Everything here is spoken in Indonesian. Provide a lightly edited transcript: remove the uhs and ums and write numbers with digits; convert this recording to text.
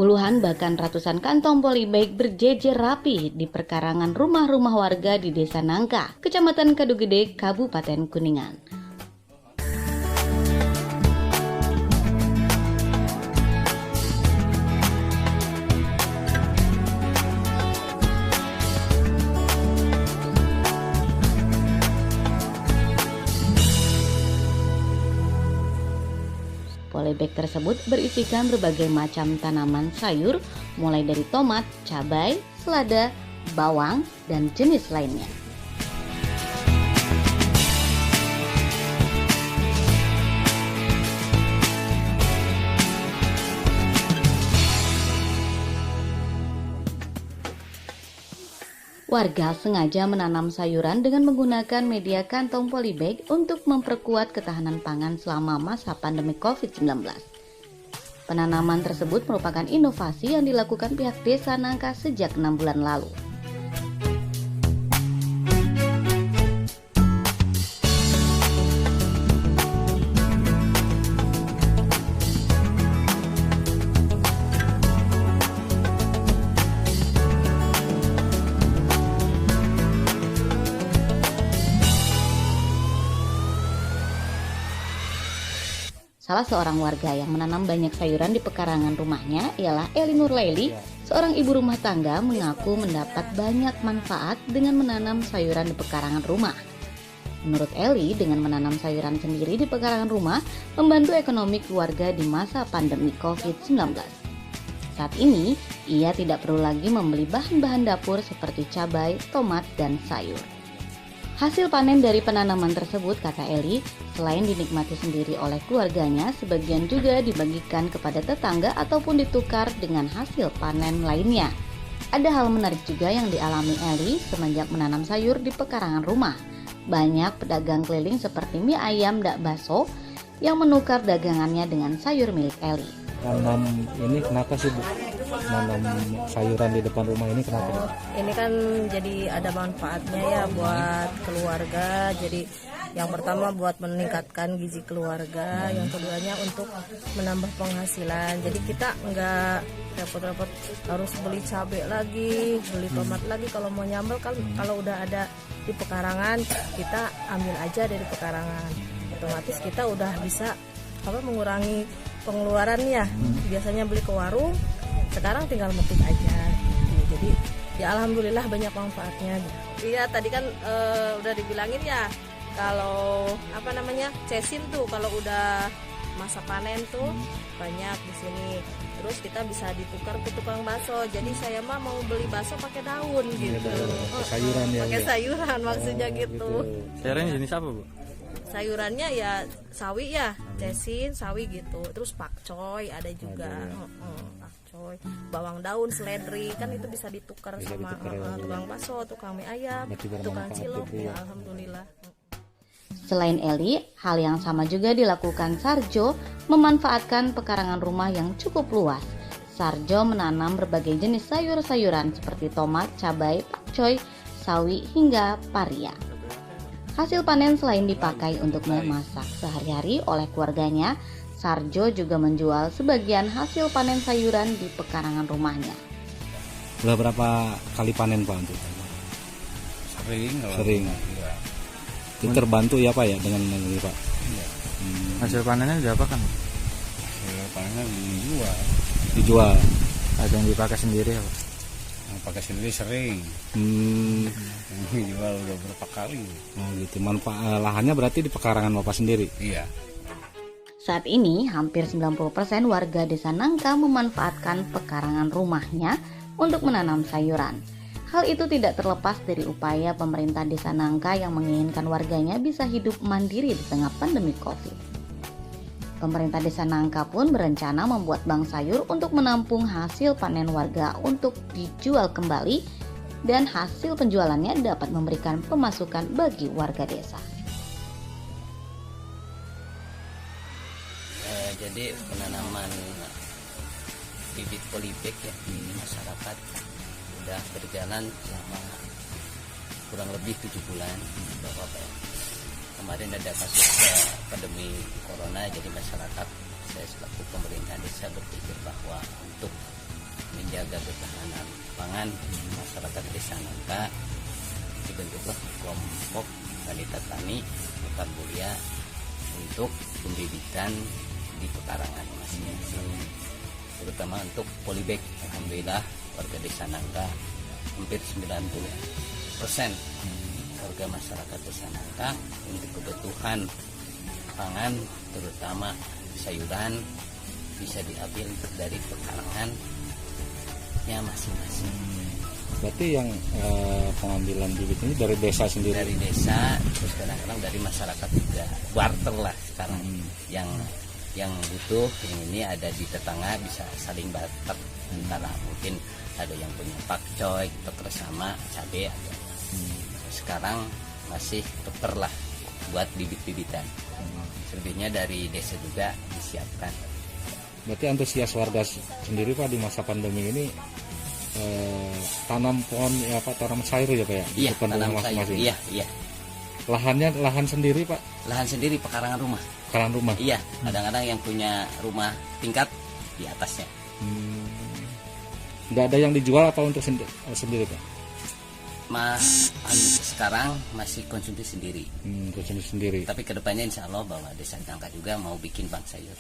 Puluhan bahkan ratusan kantong polybag berjejer rapi di perkarangan rumah-rumah warga di Desa Nangka, Kecamatan Kadugede, Kabupaten Kuningan. Polybag tersebut berisikan berbagai macam tanaman sayur, mulai dari tomat, cabai, selada, bawang, dan jenis lainnya. Warga sengaja menanam sayuran dengan menggunakan media kantong polybag untuk memperkuat ketahanan pangan selama masa pandemi COVID-19. Penanaman tersebut merupakan inovasi yang dilakukan pihak Desa Nangka sejak 6 bulan lalu. Salah seorang warga yang menanam banyak sayuran di pekarangan rumahnya ialah Eli Nurlaili, seorang ibu rumah tangga mengaku mendapat banyak manfaat dengan menanam sayuran di pekarangan rumah. Menurut Eli, dengan menanam sayuran sendiri di pekarangan rumah membantu ekonomi keluarga di masa pandemi COVID-19. Saat ini, ia tidak perlu lagi membeli bahan-bahan dapur seperti cabai, tomat, dan sayur. Hasil panen dari penanaman tersebut, kata Eli, selain dinikmati sendiri oleh keluarganya, sebagian juga dibagikan kepada tetangga ataupun ditukar dengan hasil panen lainnya. Ada hal menarik juga yang dialami Eli semenjak menanam sayur di pekarangan rumah. Banyak pedagang keliling seperti mie ayam dak baso yang menukar dagangannya dengan sayur milik Eli. Nanam ini kenapa sih Bu? Nanam sayuran di depan rumah ini kenapa? Ini kan jadi ada manfaatnya ya buat keluarga. Jadi yang pertama buat meningkatkan gizi keluarga, yang keduanya untuk menambah penghasilan. Jadi kita nggak repot-repot harus beli cabai lagi, beli tomat lagi kalau mau nyambel kan. Kalau udah ada di pekarangan kita ambil aja dari pekarangan. Otomatis kita udah bisa mengurangi pengeluarannya. Biasanya beli ke warung, sekarang tinggal metik aja. Jadi ya alhamdulillah banyak manfaatnya. Iya tadi kan udah dibilangin ya, kalau cesin tuh kalau udah masa panen tuh banyak di sini. Terus kita bisa ditukar ke tukang bakso. Jadi saya mah mau beli bakso pakai daun gitu. Sayuran ya. Pakai sayuran maksudnya gitu. Sayurannya jenis apa, Bu? Sayurannya ya sawi ya, cesin, sawi gitu. Terus pakcoy ada juga. Pakcoy, bawang daun, seledri, kan itu bisa ditukar sama tukang bakso, tukang mie ayam, tukang cilok. Ya alhamdulillah. Selain Eli, hal yang sama juga dilakukan Sarjo, memanfaatkan pekarangan rumah yang cukup luas. Sarjo menanam berbagai jenis sayur-sayuran seperti tomat, cabai, pakcoy, sawi, hingga paria. Hasil panen selain dipakai untuk memasak sehari-hari oleh keluarganya, Sarjo juga menjual sebagian hasil panen sayuran di pekarangan rumahnya. Udah berapa kali panen Pak untuk? Sering. Ya. Itu terbantu ya Pak ya dengan ini Pak? Ya. Hasil panennya udah apa kan? Hasil panennya dijual. Ada yang dipakai sendiri ya Pak? Pakai sendiri sering. Dijual udah berapa kali. Oh gitu. Lahannya berarti di pekarangan Bapak sendiri? Iya. Saat ini, hampir 90% warga Desa Nangka memanfaatkan pekarangan rumahnya untuk menanam sayuran. Hal itu tidak terlepas dari upaya pemerintah Desa Nangka yang menginginkan warganya bisa hidup mandiri di tengah pandemi COVID. Pemerintah Desa Nangka pun berencana membuat bank sayur untuk menampung hasil panen warga untuk dijual kembali, dan hasil penjualannya dapat memberikan pemasukan bagi warga desa. Jadi penanaman bibit polybag ya di masyarakat sudah berjalan selama kurang lebih 7 bulan. Kemarin ada kasus pandemi corona, jadi masyarakat, saya selaku pemerintah desa berpikir bahwa untuk menjaga ketahanan pangan masyarakat Desa Nangka, dibentuklah kelompok wanita tani Hutan Mulia untuk pembibitan di pekarangan masing-masing, terutama untuk polybag. Alhamdulillah warga Desa Nangka hampir 90% warga masyarakat Desa Nangka untuk kebutuhan pangan, terutama sayuran, bisa diambil dari pekarangannya masing-masing. Berarti yang pengambilan bibit ini dari desa sendiri? Dari desa, terus kadang-kadang dari masyarakat juga, barter lah sekarang. Yang butuh, yang ini ada di tetangga bisa saling barter, antara mungkin ada yang punya pakcoy, tuker sama cabai ada. Sekarang masih tuker lah buat bibit-bibitan. Selebihnya dari desa juga disiapkan. Berarti antusias warga sendiri Pak di masa pandemi ini tanam pohon ya Pak, tanam sayur ya Pak ya? Iya, depan tanam rumah sayur. masing-masing. Iya. Lahannya lahan sendiri Pak? Lahan sendiri pekarangan rumah. Pekarangan rumah? Iya, kadang-kadang yang punya rumah tingkat di atasnya. Nggak ada yang dijual apa untuk sendiri Pak? Sekarang masih konsumsi sendiri. Konsumsi sendiri. Tapi kedepannya insya Allah bahwa Desa Nangka juga mau bikin bank sayur.